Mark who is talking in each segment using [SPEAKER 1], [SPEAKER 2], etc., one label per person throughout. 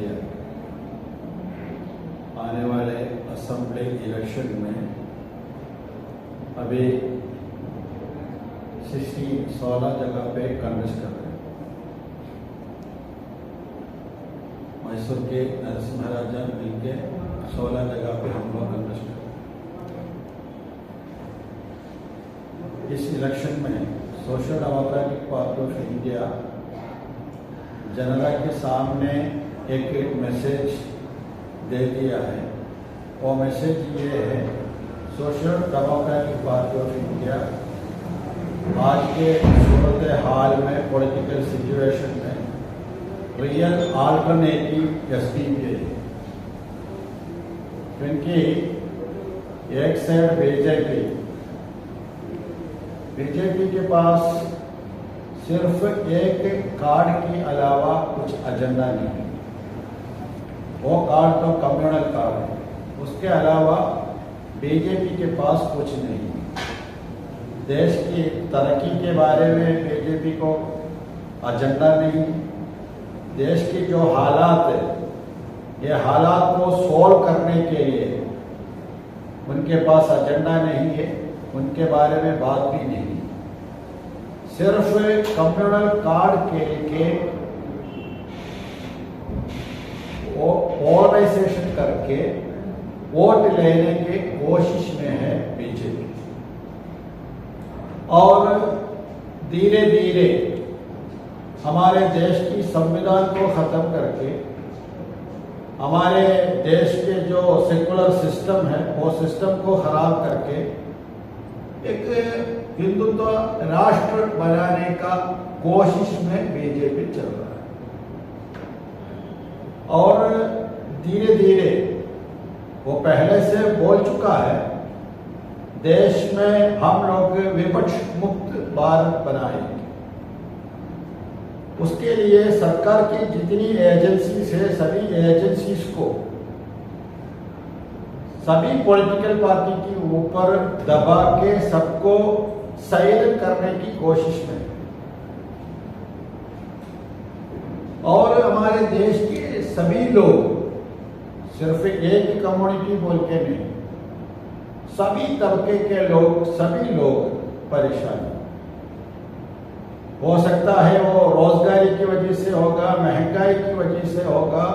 [SPEAKER 1] India आने वाले assembly election में अभी 16 जगह पे कंटेस्ट कर रहे हैं। मैसूर के नरसिम्हा राजा मिलके 16 जगह पे हम लोग कंटेस्ट कर रहे हैं। इस इलेक्शन में social democratic party of India जनता के सामने एक मैसेज दे दिया है। वो मैसेज ये है, social democratic party of India आज के सूरत हाल में पॉलिटिकल सिचुएशन में रियल अल्टरनेटिव एसडीपी है। क्योंकि एक साइड बीजेपी के पास सिर्फ एक कार्ड के अलावा कुछ एजेंडा नहीं है। वो कार्ड तो कम्युनल कार्ड है, उसके अलावा बीजेपी के पास कुछ नहीं है। देश की तरक्की के बारे में बीजेपी को एजेंडा नहीं। देश की जो हालात है, ये हालात को सॉल्व करने के लिए उनके पास एजेंडा नहीं है, उनके बारे में बात भी नहीं। सिर्फ कम्युनल कार्ड के पोलराइजेशन करके वोट लेने की कोशिश में है बीजेपी। और धीरे धीरे हमारे देश की संविधान को खत्म करके हमारे देश के जो सेकुलर सिस्टम है वो सिस्टम को खराब करके एक हिंदुत्व राष्ट्र बनाने का कोशिश में बीजेपी चल रहा है। और धीरे धीरे वो पहले से बोल चुका है, देश में हम लोग विपक्ष मुक्त भारत बनाएंगे। उसके लिए सरकार की जितनी एजेंसीज है, सभी एजेंसीज को सभी पॉलिटिकल पार्टी के ऊपर दबा के सबको साइलेंट करने की कोशिश में। और हमारे देश के सभी लोग, सिर्फ एक कम्युनिटी बोल के नहीं, सभी तबके के लोग, सभी लोग परेशान। हो सकता है वो रोजगारी की वजह से होगा, महंगाई की वजह से होगा,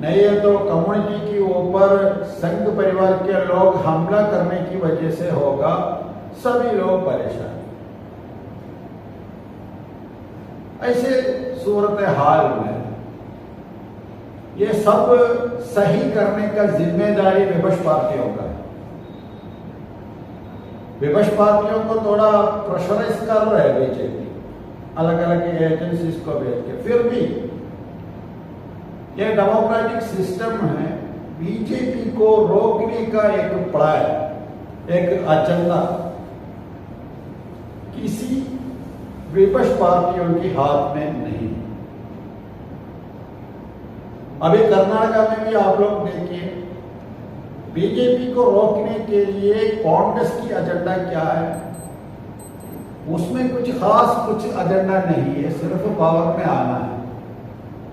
[SPEAKER 1] नहीं है तो कम्युनिटी के ऊपर संघ परिवार के लोग हमला करने की वजह से होगा। सभी लोग परेशान। ऐसे सूरत हाल में ये सब सही करने का जिम्मेदारी विपक्ष पार्टियों का है। विपक्ष पार्टियों को थोड़ा प्रेशराइज कर रहा है बीजेपी, अलग अलग एजेंसीज को भेज के। फिर भी ये डेमोक्रेटिक सिस्टम है, बीजेपी को रोकने का एक प्लान, एक एजेंडा किसी विपक्ष पार्टियों के हाथ में नहीं। अभी कर्नाटक में भी आप लोग देखिए, बीजेपी को रोकने के लिए कांग्रेस की एजेंडा क्या है? उसमें कुछ खास कुछ एजेंडा नहीं है, सिर्फ पावर में आना है,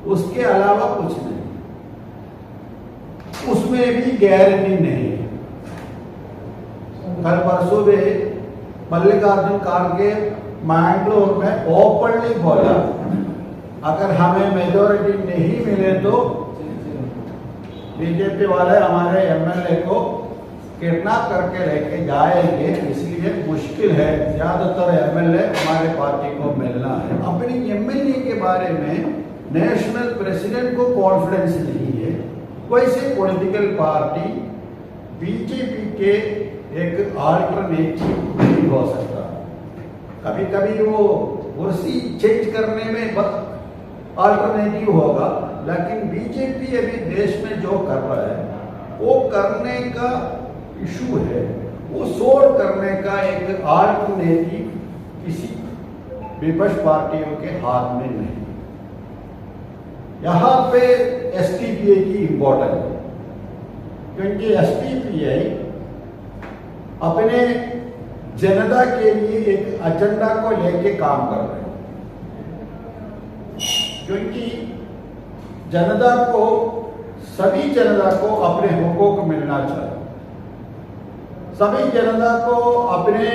[SPEAKER 1] उसके अलावा कुछ नहीं। उसमें भी गारंटी नहीं है। कल परसों में मल्लिकार्जुन खड़गे मैंगलोर में ओपनली बोला, अगर हमें मेजोरिटी नहीं मिले तो बीजेपी वाले हमारे एमएलए को किडनैप करके लेके जाएंगे, इसलिए मुश्किल है, ज्यादातर एमएलए हमारे पार्टी को मिलना है। अपनी एमएलए के बारे में नेशनल प्रेसिडेंट को कॉन्फिडेंस नहीं है। वैसे पॉलिटिकल पार्टी बीजेपी के एक अल्टरनेटिव नहीं हो सकता। कभी कभी वो कुर्सी चेंज करने में अल्टरनेटिव होगा, लेकिन बीजेपी अभी देश में जो कर रहा है वो करने का इशू है, वो सोल्व करने का एक अल्टरनेटिव किसी विपक्ष पार्टियों के हाथ में नहीं। यहां पे एसटीपीआई की इंपॉर्टेंट है, क्योंकि एसटीपीआई अपने जनता के लिए एक एजेंडा को लेके काम कर रहे हैं। क्योंकि जनता को, सभी जनता को अपने हुकूक मिलना चाहिए। सभी जनता को अपने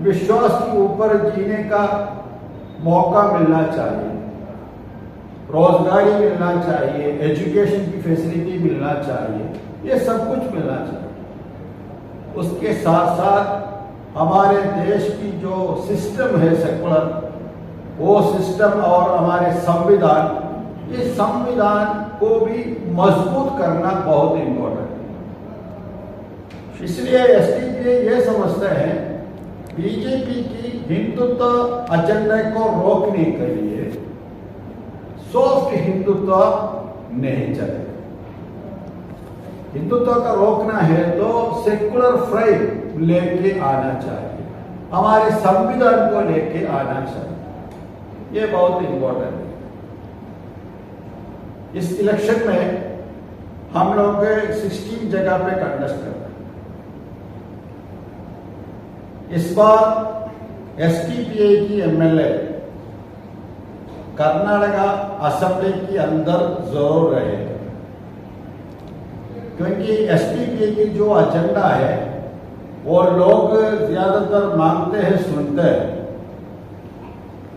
[SPEAKER 1] विश्वास के ऊपर जीने का मौका मिलना चाहिए, रोजगारी मिलना चाहिए, एजुकेशन की फैसिलिटी मिलना चाहिए, ये सब कुछ मिलना चाहिए। उसके साथ साथ हमारे देश की जो सिस्टम है सेकुलर, वो सिस्टम और हमारे संविधान, इस संविधान को भी मजबूत करना बहुत इम्पोर्टेंट है। इसलिए एसडीपीआई ये समझते हैं बीजेपी की हिंदुत्व एजेंडा को रोकने के लिए सॉफ्ट हिंदुत्व नहीं चलेगा। हिंदुत्व का रोकना है तो सेकुलर फ्रेम लेके आना चाहिए, हमारे संविधान को लेके आना चाहिए। ये बहुत इंपॉर्टेंट है। इस इलेक्शन में हम लोग 16 जगह पे कंटेस्ट करते हैं। इस बार एसडीपीआई की एमएलए कर्नाटका असेंबली के अंदर जरूर रहेगा, क्योंकि एसडीपीआई की जो एजेंडा है वो लोग ज्यादातर मांगते हैं, सुनते हैं।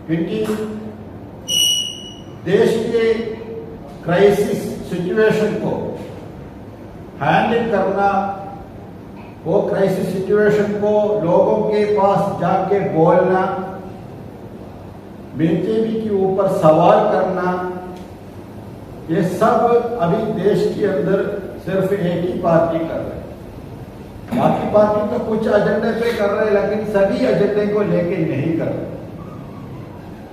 [SPEAKER 1] क्योंकि देश के क्राइसिस सिचुएशन को हैंडल करना, वो क्राइसिस सिचुएशन को लोगों के पास जाके बोलना, बीजेपी के ऊपर सवाल करना, ये सब अभी देश के अंदर सिर्फ एक ही पार्टी कर रहे है। बाकी पार्टी तो कुछ एजेंडे पे कर रहे हैं, लेकिन सभी एजेंडे को लेके नहीं कर रहे।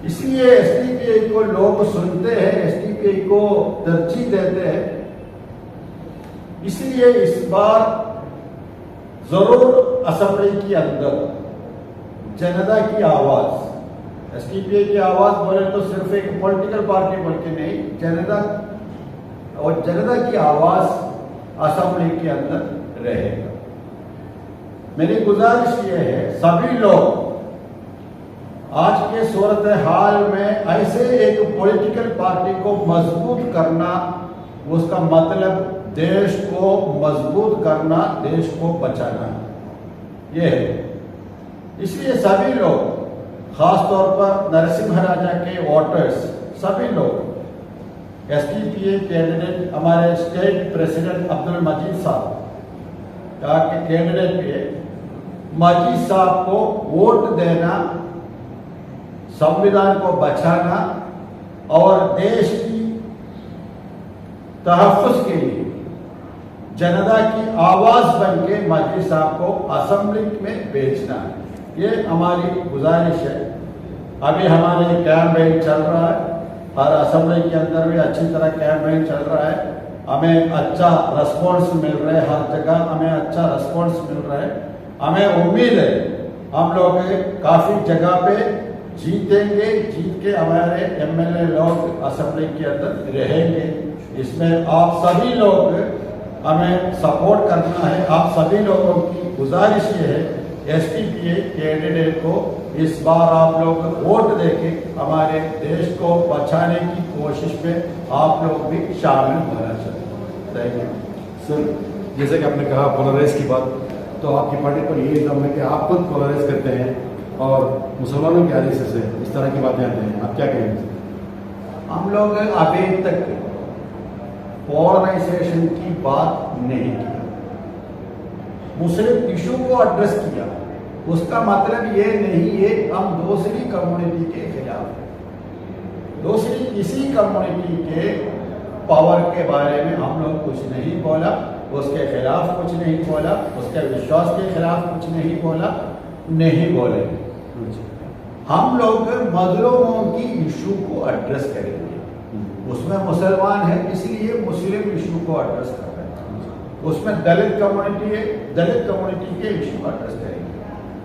[SPEAKER 1] इसलिए एसडीपीआई को लोग सुनते हैं, एसडीपीआई को तरजीह देते हैं। इसलिए इस बार जरूर असेंबली के अंदर जनता की आवाज, एसडीपीआई की आवाज बोले तो सिर्फ एक पॉलिटिकल पार्टी बोल के नहीं, जनता और जनता की आवाज असेंबली के अंदर रहेगा। मेरी गुजारिश ये है, सभी लोग आज के सूरत हाल में ऐसे एक पॉलिटिकल पार्टी को मजबूत करना, उसका मतलब देश को मजबूत करना, देश को बचाना, ये है। इसलिए सभी लोग, खासतौर पर नरसिम्हा राजा के वोटर्स, सभी लोग एसडीपीआई कैंडिडेट, हमारे स्टेट प्रेसिडेंट अब्दुल मजीद साहब के कैंडिडेट भी है, मजीद साहब को वोट देना, संविधान को बचाना और देश की तहफ़्फ़ुज़ के लिए जनता की आवाज बन के मजीद साहब को असेंबली में भेजना है, ये हमारी गुजारिश है। अभी हमारे कैंपेन चल रहा है, हर असेंबली के अंदर भी अच्छी तरह कैंपेन चल रहा है, हमें अच्छा रिस्पॉन्स मिल रहा है, हर जगह हमें अच्छा रिस्पॉन्स मिल रहा है। हमें उम्मीद है हम लोग काफ़ी जगह पे जीतेंगे, जीत के हमारे एमएलए लोग असेंबली के अंदर रहेंगे। इसमें आप सभी लोग हमें सपोर्ट करना है। आप सभी लोगों की गुजारिश ये है, एसडीपीआई कैंडिडेट को इस बार आप लोग वोट देके हमारे देश को बचाने की कोशिश में आप लोग भी शामिल होना चाहिए। Thank you
[SPEAKER 2] sir. जैसे कि आपने कहा पोलराइज की बात, तो आपकी पार्टी पर ये इल्जाम है कि आप खुद पोलराइज करते हैं और मुसलमानों की आदेश से इस तरह की बातें आते हैं, आप क्या कहेंगे?
[SPEAKER 1] हम लोग अभी तक पोलराइजेशन की बात नहीं की, मुस्लिम इशू को एड्रेस किया। उसका मतलब ये नहीं है हम दूसरी कम्युनिटी के खिलाफ हैं, दूसरी किसी कम्युनिटी के पावर के बारे में हम लोग कुछ नहीं बोला, उसके खिलाफ कुछ नहीं बोला, उसके विश्वास के खिलाफ कुछ नहीं बोला, नहीं बोले। हम लोग मजलूमों की इशू को एड्रेस करेंगे। उसमें मुसलमान है, इसलिए मुस्लिम इशू को एड्रेस कर रहे हैं। उसमें दलित कम्युनिटी है, दलित कम्युनिटी के इशू एड्रेस करेंगे।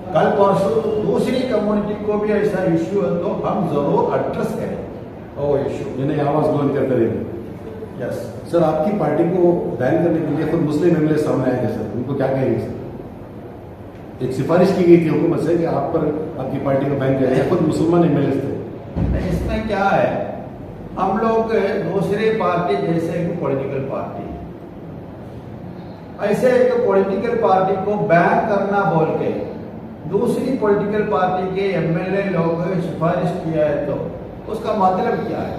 [SPEAKER 1] कल परसों दूसरी कम्युनिटी को भी ऐसा इशू है तो हम जरूर एड्रेस करेंगे वो इशू,
[SPEAKER 2] यानी आवाज बुलंद करते रहेंगे।
[SPEAKER 1] यस
[SPEAKER 2] सर, आपकी पार्टी को बैन करने के लिए खुद मुस्लिम एमएलए सामने आए थे सर, उनको क्या कहेंगे सर? एक सिफारिश की गई थी हुकूमत से कि आप पर आपकी पार्टी को बैन किया जाए, खुद मुसलमान एमएलए थे।
[SPEAKER 1] इसमें क्या है, हम लोग दूसरी पार्टी जैसे एक पॉलिटिकल पार्टी है, ऐसे एक पॉलिटिकल पार्टी को बैन करना बोल के दूसरी पॉलिटिकल पार्टी के एमएलए लोग सिफारिश किया है, तो उसका मतलब क्या है?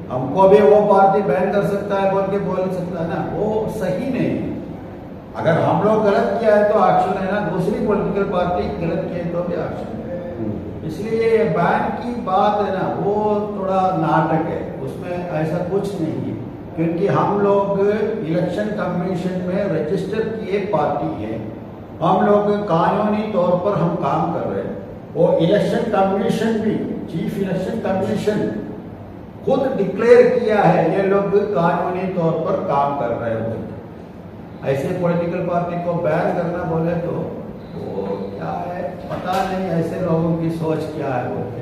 [SPEAKER 1] हमको भी वो पार्टी बैन कर सकता है बोल के बोल सकता है ना, वो सही नहीं है। अगर हम लोग गलत किया है तो एक्शन है ना, दूसरी पॉलिटिकल पार्टी गलत किया है तो भी एक्शन है। इसलिए ये बैन की बात है ना, वो थोड़ा नाटक है, उसमें ऐसा कुछ नहीं है, क्योंकि हम लोग इलेक्शन कमीशन में रजिस्टर किए पार्टी है, हम लोग कानूनी तौर पर हम काम कर रहे हैं। वो इलेक्शन कमीशन भी, चीफ इलेक्शन कमीशन खुद डिक्लेयर किया है ये लोग कानूनी तौर पर काम कर रहे हैं। ऐसे पॉलिटिकल पार्टी को बैन करना बोले तो वो क्या है पता नहीं, ऐसे लोगों की सोच क्या है बोलते,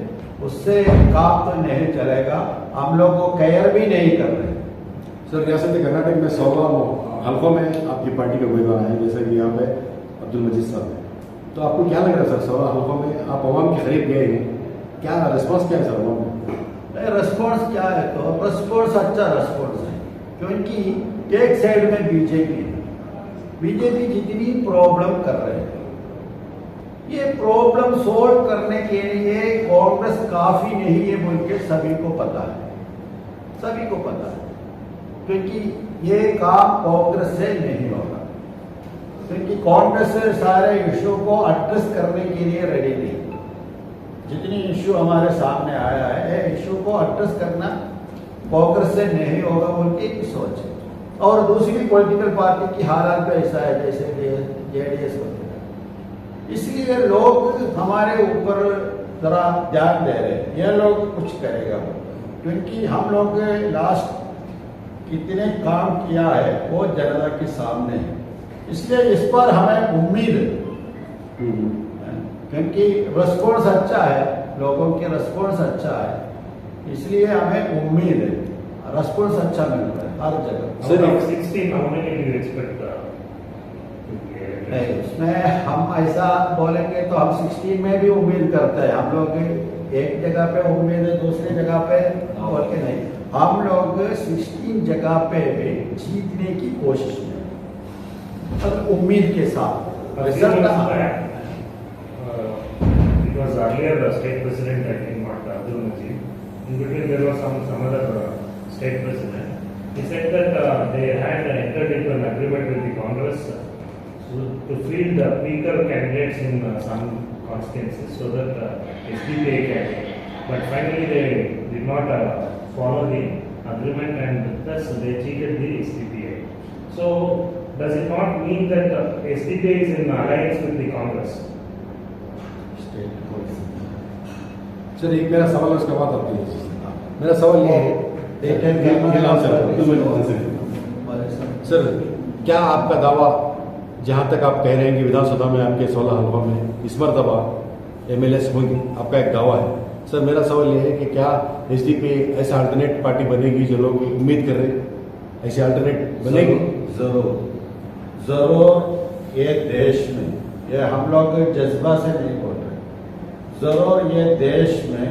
[SPEAKER 1] उससे काम तो नहीं चलेगा, हम लोग को केयर भी नहीं कर रहे।
[SPEAKER 2] सर, रियासत कर्नाटक में 16 हल्कों में आपकी पार्टी के उम्मीदवार हैं, जैसे कि यहाँ पे अब्दुल मजीद साहब हैं, तो आपको क्या लग रहा है सर? 16 हल्कों में आप अवाम के करीब गए हैं, क्या रिस्पॉन्स क्या है सर अवाम में?
[SPEAKER 1] रिस्पॉन्स क्या है तो रिस्पॉन्स अच्छा रिस्पॉन्स है, क्योंकि एक साइड में बीजेपी जितनी प्रॉब्लम कर रहे हैं, ये प्रॉब्लम सोल्व करने के लिए कांग्रेस काफी नहीं है बोल के सभी को पता है, क्योंकि ये काम कांग्रेस से नहीं होगा, क्योंकि कांग्रेस सारे इश्यू को एड्रेस करने के लिए रेडी नहीं। जितनी इश्यू हमारे सामने आया है, इश्यू को एड्रेस करना कांग्रेस से नहीं होगा बोल के एक सोच है। और दूसरी पॉलिटिकल पार्टी की हालात भी ऐसा है जैसे जेडीएस वगैरह, इसलिए लोग हमारे ऊपर जरा ध्यान दे रहे हैं, ये लोग कुछ करेगा, क्योंकि हम लोग लास्ट कितने काम किया है वो जनता के सामने है, इसलिए इस पर हमें उम्मीद है, क्योंकि रिस्पॉन्स अच्छा है, लोगों के रिस्पॉन्स अच्छा है, इसलिए हमें उम्मीद है, रिस्पॉन्स अच्छा मिल रहा है हर जगह।
[SPEAKER 2] Sir,
[SPEAKER 3] 16 how many do you expect?
[SPEAKER 1] नहीं, उसमें हम ऐसा बोलेंगे तो हम 16 में भी उम्मीद करते हैं, हम लोग एक जगह पे उम्मीद है, दूसरी जगह पे बोल के नहीं, हम लोग 16 जगह पे भी जीतने की कोशिश में, और उम्मीद के साथ result.
[SPEAKER 3] Because earlier the state president, I think, not Abdul Majid, in between there was some other state president. He said that they had entered into an agreement with the Congress to field the weaker candidates in some constituencies so that SDPI can. But finally they did not follow the agreement and thus they cheated the SDPI. So does it not mean that SDPI is in alliance with the Congress?
[SPEAKER 2] Sir, एक मेरा सवाल है, उसके बाद आपकी मेरा सवाल ये है सर, क्या आपका दावा, जहां तक आप कह रहे हैं कि विधानसभा में आपके 16 हल्कों में इस मरतबा एमएलएस होंगे, आपका एक दावा है सर, मेरा सवाल ये है कि क्या एसडीपी ऐसा अल्टरनेट पार्टी बनेगी जो लोग उम्मीद कर रहे हैं, ऐसी अल्टरनेट बनेगी?
[SPEAKER 1] जरूर ये देश में, ये हम लोग जज्बा से नहीं बोल रहे, जरूर ये देश में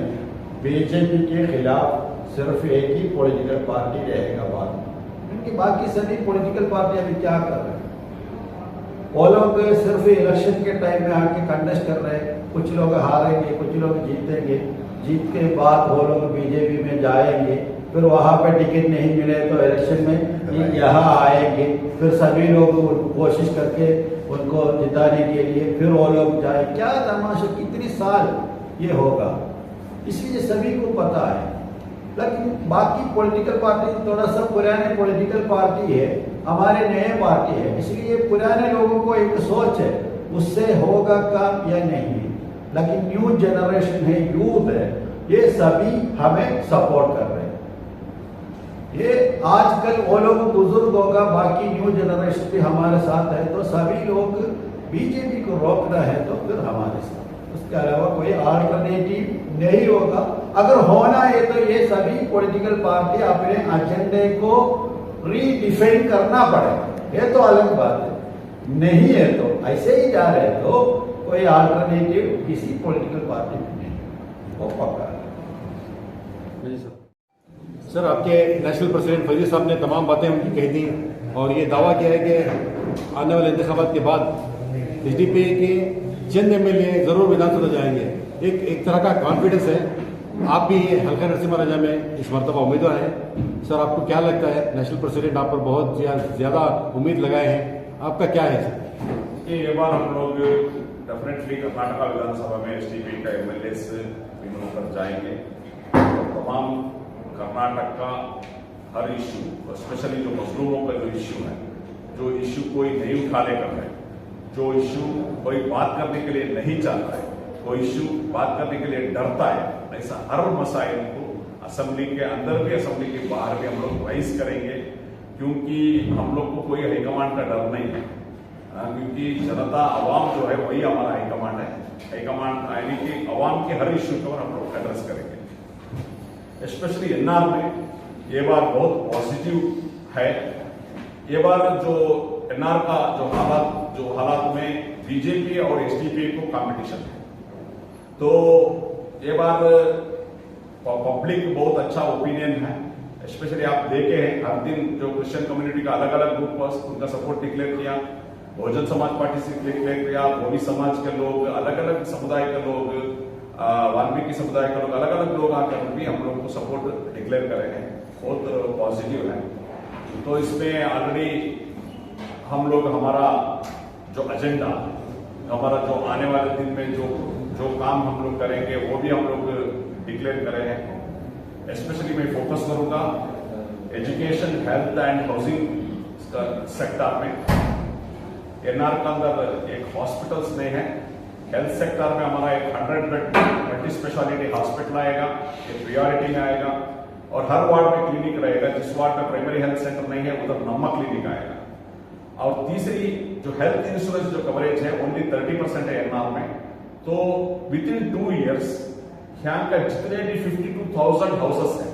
[SPEAKER 1] बीजेपी के खिलाफ सिर्फ एक ही पॉलिटिकल पार्टी रहेगा बाद में, क्योंकि बाकी सभी पॉलिटिकल पार्टी अभी क्या कर रहे हैं, वो लोग सिर्फ इलेक्शन के टाइम में आके कंटेस्ट कर रहे हैं, कुछ लोग हारेंगे, कुछ लोग जीतेंगे, जीत के बाद वो लोग बीजेपी में जाएंगे, फिर वहाँ पे टिकट नहीं मिले तो इलेक्शन में यहाँ आएंगे, फिर सभी लोग कोशिश करके उनको जिताने के लिए फिर वो लोग जाए, क्या तमाशा, कितने साल ये होगा, इसलिए सभी को पता है। लेकिन बाकी पॉलिटिकल पार्टी थोड़ा सा पुराने पॉलिटिकल पार्टी है, हमारे नए पार्टी है, इसलिए पुराने लोगों को एक सोच है उससे होगा काम या नहीं, लेकिन न्यू जनरेशन है, यूथ है, ये सभी हमें सपोर्ट कर रहे हैं। ये आजकल वो लोग बुजुर्ग होगा, बाकी न्यू जनरेशन भी हमारे साथ है, तो सभी लोग बीजेपी को रोकना है तो फिर हमारे साथ, उसके अलावा कोई अल्टरनेटिव नहीं होगा। अगर होना है तो ये सभी पॉलिटिकल पार्टी अपने एजेंडे को रीडिफाइन करना पड़ेगा, ये तो अलग बात है, नहीं है तो ऐसे ही जा रहे तो कोई अल्टरनेटिव किसी पॉलिटिकल पार्टी में नहीं, वो पक्का है।
[SPEAKER 2] सर आपके नेशनल प्रेसिडेंट फैजी साहब ने तमाम बातें उनकी कह दी और ये दावा किया है कि आने वाले इंतखाबात के बाद एसडीपी के चंद एमएलए जरूर विधानसभा जाएंगे। एक तरह का कॉन्फिडेंस है। आप भी हल्का नरसिम्हा राजा में इस मरतबा उम्मीदवार हैं। सर आपको क्या लगता है, नेशनल प्रेसिडेंट आप पर बहुत ज़्यादा उम्मीद लगाए हैं, आपका क्या है सर?
[SPEAKER 4] ये बार हम लोग डेफिनेटली कर्नाटका विधानसभा में एसडीपी का एमएलए विनोद कर जाएंगे। तमाम कर्नाटक का हर इश्यू, स्पेशली जो मजलूमों का जो इश्यू कोई नहीं उठा लेकर है, जो इश्यू कोई बात करने के लिए नहीं चाहता है, कोई इश्यू बात करने के लिए डरता है, ऐसा हर मसाइल को असेंबली के अंदर भी असेंबली के बाहर भी हम लोग राइज करेंगे, क्योंकि हम लोग को कोई हाईकमांड का डर नहीं है। क्योंकि जनता अवाम जो है वही हमारा हाईकमांड है। हाईकमांड यानी कि अवाम के हर इश्यू को हम लोग एड्रेस करेंगे। स्पेशली एनआर में ये बार बहुत पॉजिटिव है। ये बार जो एनआर का जो हालात में बीजेपी और एसडीपी को कंपटीशन है, तो ये बार पब्लिक बहुत अच्छा ओपिनियन है। स्पेशली आप देखे हैं हर दिन जो क्रिश्चियन कम्युनिटी का अलग अलग ग्रुप उनका सपोर्ट डिक्लेयर किया, बहुजन समाज पार्टी से डिक्लेयर किया, भोवी समाज के लोग, अलग अलग समुदाय के लोग, वाल्मीकि समुदाय के लोग, अलग अलग लोग आकर भी हम लोग को सपोर्ट डिक्लेयर करे हैं। बहुत पॉजिटिव है। तो इसमें ऑलरेडी हम लोग हमारा जो एजेंडा, हमारा जो आने वाले दिन में जो काम हम लोग करेंगे वो भी हम लोग डिक्लेयर करे हैं। स्पेशली मैं फोकस करूंगा education, health and housing sector में। एनआर के अंदर एक हॉस्पिटल्स नहीं है। हेल्थ सेक्टर में हमारा एक 100 बेड मल्टी स्पेशलिटी हॉस्पिटल आएगा, एक प्रियोरिटी में आएगा, और हर वार्ड में क्लिनिक रहेगा। जिस वार्ड में प्राइमरी हेल्थ सेंटर नहीं है उधर नम्मा क्लिनिक आएगा। और तीसरी जो हेल्थ इंश्योरेंस जो कवरेज है ओनली 30% है एनआर में। तो विद इन 2 years यहाँ का जितने भी 52,000 हाउसेस हैं,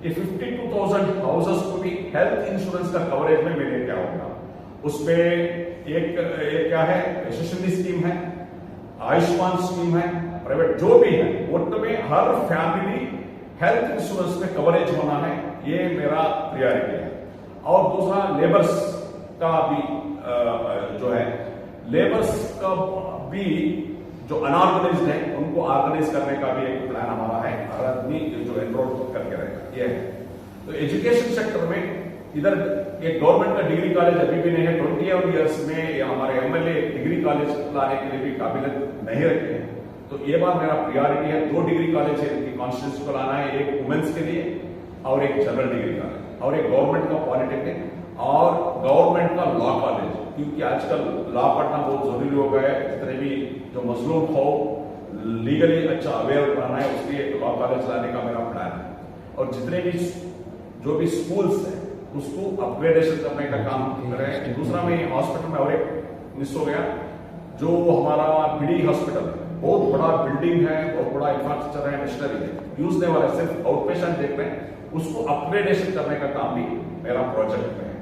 [SPEAKER 4] ये 52,000 हाउसेस को भी हेल्थ इंश्योरेंस का कवरेज में मैं लेके आऊंगा। उसमें एक क्या है, यशस्विनी स्कीम है, आयुष्मान स्कीम है, प्राइवेट जो भी है, उसमें हर फैमिली हेल्थ इंश्योरेंस में कवरेज होना है, ये मेरा प्रायोरिटी है। और दूसरा लेबर्स का भी जो है, लेबर्स का भी जो अनऑर्गेनाइज्ड है उनको ऑर्गेनाइज करने का भी एक प्लान हमारा है। हर आदमी जो एनरोल करके रहेगा ये है। तो एजुकेशन सेक्टर में इधर एक गवर्नमेंट का डिग्री कॉलेज अभी भी नहीं है। 20 years में हमारे एमएलए डिग्री कॉलेज लाने के लिए भी काबिलियत नहीं रखे हैं। तो ये बार मेरा प्रायोरिटी है। 2 डिग्री कॉलेज इनकी कॉन्स्टिट्यूंसी को लाना है, एक वुमेन्स के लिए और एक जनरल डिग्री कॉलेज, और एक गवर्नमेंट का पॉलिटेक्निक और गवर्नमेंट का लॉ कॉलेज, क्योंकि आजकल लॉ पढ़ना बहुत जरूरी हो गया है। जितने भी जो मजलूम हो लीगली अच्छा अवेयर बनाना है, उसके लिए लॉ कॉलेज लाने का मेरा प्लान है। और जितने भी जो भी स्कूल्स हैं उसको अपग्रेडेशन करने का काम करें। दूसरा में हॉस्पिटल में और एक मिस हो गया, जो हमारा पीडी हॉस्पिटल बहुत बड़ा बिल्डिंग है, बहुत बड़ा इंफ्रास्ट्रक्चर है, मशीनरी है, यूज नहीं वाला, सिर्फ आउट पेशेंट देख रहे हैं, उसको अपग्रेडेशन करने का काम भी मेरा प्रोजेक्ट में है।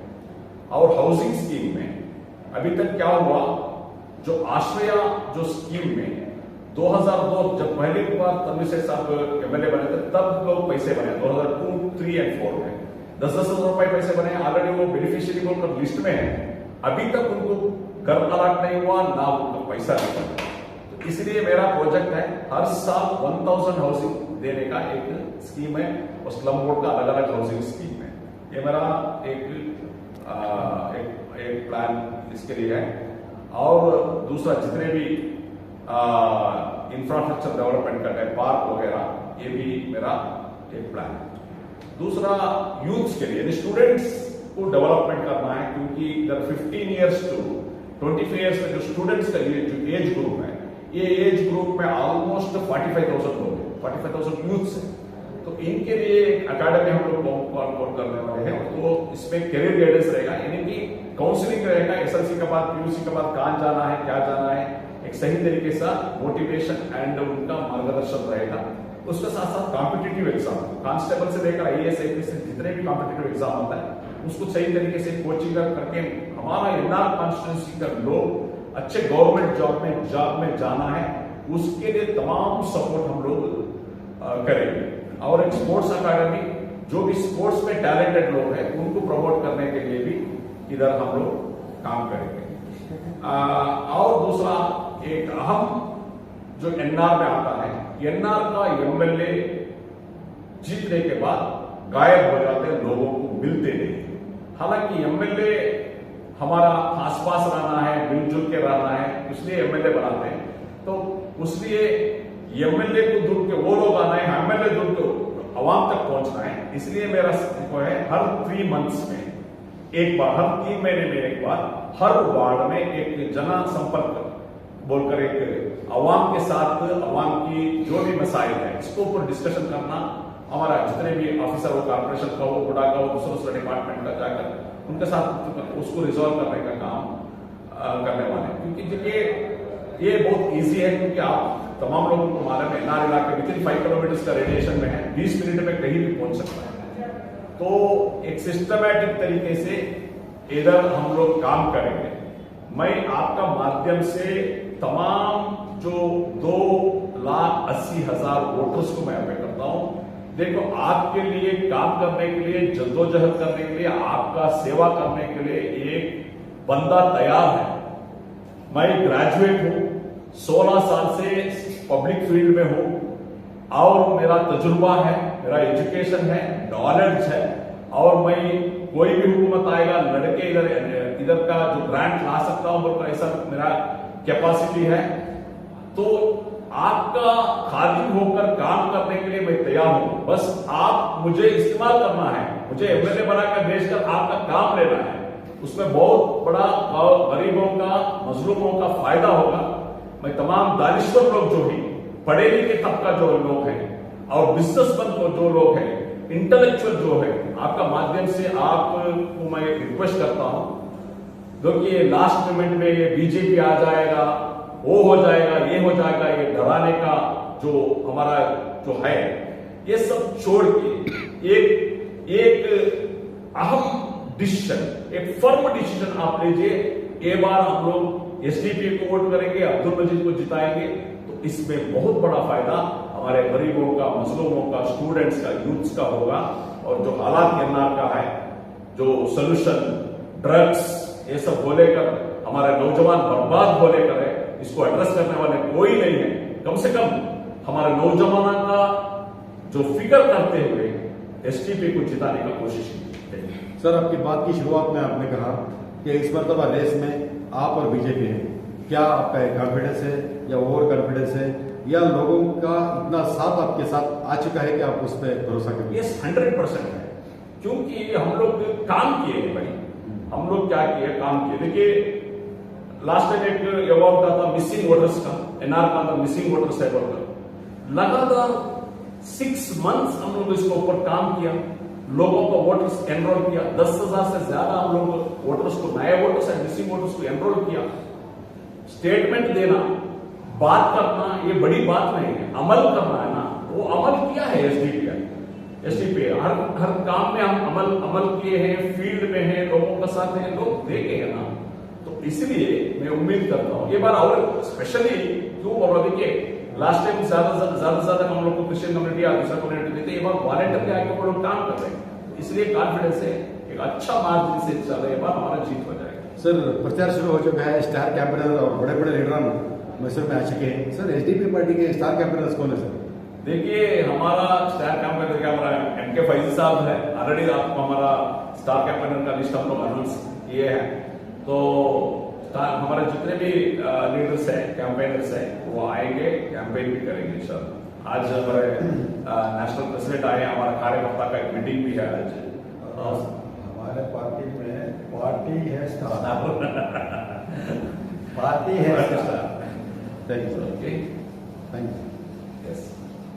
[SPEAKER 4] और हाउसिंग स्कीम में अभी तक क्या हुआ, जो आश्रया जो स्कीम में 2002 जब पहली बार तन्वीर साहब एमएलए बने थे तब लोग पैसे बने, 2002, 3 और 4 में 10-10 हजार रुपए पैसे बने। ऑलरेडी वो बेनिफिशियरी बोलकर लिस्ट में है, अभी तक उनको घर अलॉट नहीं हुआ, ना उनको पैसा नहीं बना। तो इसलिए मेरा प्रोजेक्ट है हर साल 1000 हाउसिंग देने का एक स्कीम है, और स्लम बोर्ड का अलग अलग हाउसिंग स्कीम है। ये मेरा एक प्लान इसके लिए है। और दूसरा जितने भी इंफ्रास्ट्रक्चर डेवलपमेंट का है, पार्क वगैरह, ये भी मेरा एक प्लान है। दूसरा यूथ्स के लिए, स्टूडेंट्स को डेवलपमेंट करना है, क्योंकि इधर 15 years to 25 years में जो स्टूडेंट्स का ये जो एज ग्रुप है, ये एज ग्रुप में ऑलमोस्ट 45,000 लोग हैं, 45,000 यूथ्स हैं। तो इनके लिए अकेडमी हम लोग कॉल करने वाले हैं। तो इसमें करियर गाइडेंस रहेगा, यानी कि काउंसलिंग रहेगा, एसएलसी के बाद, पीयूसी के बाद कहां जाना है, क्या जाना है, एक सही तरीके से मोटिवेशन एंड उनका मार्गदर्शन रहेगा। उसके साथ साथ कॉम्पिटिटिव एग्जाम, कांस्टेबल से लेकर आईएएस आईपीएस जितने भी कॉम्पिटिटिव एग्जाम होता है उसको सही तरीके से कोचिंग करके हमारा एनआर कॉन्स्टिट्यूंसी का लोग अच्छे गवर्नमेंट जॉब में जाना है, उसके लिए तमाम सपोर्ट हम लोग करेंगे। और एक स्पोर्ट्स अकादमी जो भी स्पोर्ट्स में टैलेंटेड लोग हैं उनको प्रमोट करने के लिए भी इधर हम लोग काम करेंगे। और दूसरा एक अहम जो एनआर में आता है, एनआर का एमएलए जीतने के बाद गायब हो जाते हैं, लोगों को मिलते नहीं। हालांकि एमएलए हमारा आसपास रहना है, मिलजुल के रहना है, इसलिए एमएलए बनाते हैं। तो उसलिए एमएलए को दूर के वो लोग आना है, एमएलए दूर के अवाम तक पहुंचना है। इसलिए मेरा वो है हर 3 मंथ्स में एक बार, हर 3 महीने में एक बार, हर वार्ड में एक जन संपर्क बोलकर एक अवाम के साथ अवाम की जो भी मसाइल है इसको ऊपर डिस्कशन करना, हमारा जितने भी ऑफिसर हो, कॉर्पोरेशन का हो, बुढ़ा का हो, दूसरे डिपार्टमेंट का जाकर उनके साथ उसको रिजॉल्व करने का काम करने वाले हैं। क्योंकि ये बहुत इजी है, क्योंकि आप तमाम लोगों को मालूम है एनआर इलाके विद 5 किलोमीटर का रेडिएशन में है, 20 मिनट में कहीं भी पहुंच सकता है। तो एक सिस्टमैटिक तरीके से इधर हम लोग काम करेंगे। मैं आपका माध्यम से तमाम जो 2,80,000 वोटर्स को मैं अपेल करता हूं, देखो आपके लिए काम करने के लिए, जद्दोजहद करने के लिए, आपका सेवा करने के लिए एक बंदा तैयार है। मैं ग्रेजुएट हूं, 16 साल से पब्लिक फील्ड में हूं और मेरा तजुर्बा है, मेरा एजुकेशन है, नॉलेज है, और मैं कोई भी हुकूमत आएगा लड़के इधर का जो ग्रांट ला सकता हूं बोलकर ऐसा मेरा कैपेसिटी है। तो आपका खादिम होकर काम करने के लिए मैं तैयार हूं, बस आप मुझे इस्तेमाल करना है, मुझे एमएलए बनाकर भेजकर आपका काम लेना है। उसमें बहुत बड़ा गरीबों का, मजलूमों का फायदा होगा। मैं तमाम दानिश्वर लोग जो ही पढ़े लिखे तबका जो लोग हैं और बिजनेसमैन जो लोग हैं, इंटेलेक्चुअल जो है, आपका माध्यम से आपको मैं रिक्वेस्ट करता हूं, क्योंकि लास्ट मोमेंट में ये बीजेपी आ जाएगा, वो हो जाएगा, ये हो जाएगा, ये डराने का जो हमारा जो है, ये सब छोड़ के एक अहम डिसीजन, एक फर्म डिसीजन आप लीजिए। ये बार हम लोग एसडीपी को वोट करेंगे, अब्दुल मजीद को जिताएंगे, तो इसमें बहुत बड़ा फायदा हमारे गरीबों का, मजलूमों का, स्टूडेंट्स का, यूथ्स का होगा। और जो हालात एनआर का है, जो सोल्यूशन ड्रग्स ये सब को लेकर हमारे नौजवान बर्बाद को लेकर है, इसको एड्रेस करने वाले कोई नहीं है। कम से कम हमारे नौजवानों का जो फिक्र करते हुए एसटीपी को जिताने का कोशिश की।
[SPEAKER 2] सर, आपकी बात की शुरुआत में आपने कहा कि इस मरतबा रेस में आप और बीजेपी है, क्या आपका एक कॉन्फिडेंस है या ओवर कॉन्फिडेंस है, या लोगों का इतना साथ आपके साथ आ चुका है कि आप उस पर भरोसा करें?
[SPEAKER 4] ये 100% है, क्योंकि हम लोग काम किए हैं भाई। हम लोग क्या किए, काम किए। देखिए लास्ट टाइम एक अवार्ड होता था मिसिंग वोटर्स का, एनआर का अंदर मिसिंग वोटर्स है बोलकर लगातार 6 मंथ्स हम लोग इसके ऊपर काम किया, लोगों को वोटर्स एनरोल किया। 10,000 से ज्यादा हम लोग वोटर्स को, नए वोटर्स एंड मिसिंग वोटर्स को एनरोल किया। स्टेटमेंट देना, बात करना, ये बड़ी बात नहीं है, अमल करना है ना। वो अमल किया है एसडीपी हर काम में हम अमल किए हैं, फील्ड में हैं, लोगों के साथ हैं, लोग देखे हैं ना। तो इसलिए मैं उम्मीद करता हूं ये बार और स्पेशली क्यों बोल रहा, देखिए लास्ट टाइम ज्यादा हम लोग को क्रिश्चियन कम्युनिटी या दूसरा कम्युनिटी देते, ये बार वॉलंटियरली आके वो लोग काम कर रहे हैं। इसलिए कॉन्फिडेंस है, एक अच्छा मार्जिन से चल ये बार हमारा जीत हो जाएगा।
[SPEAKER 2] सर, प्रचार शुरू हो चुका है, स्टार कैंपेनर और बड़े बड़े लीडर मैसूर में आ चुके हैं। सर, एसडीपी पार्टी के स्टार कैंपेनर्स कौन है? सर
[SPEAKER 4] देखिए हमारा स्टार कैंपेनर क्या हमारा एमके फैजी साहब है, ऑलरेडी आपको हमारा स्टार कैंपेनर का लिस्ट हम लोग अनाउंस किए हैं। तो हमारे जितने भी लीडर्स हैं, कैंपेनर्स हैं, वो आएंगे, कैंपेन भी करेंगे इंशाल्लाह। आज हमारे नेशनल प्रेसिडेंट आए, हमारा कार्यकर्ता का एक मीटिंग भी है आज।
[SPEAKER 1] हमारे पार्टी में पार्टी है स्टार पार्टी है star.
[SPEAKER 2] Thank you sir.
[SPEAKER 4] Okay,
[SPEAKER 2] thank you.
[SPEAKER 4] Yes.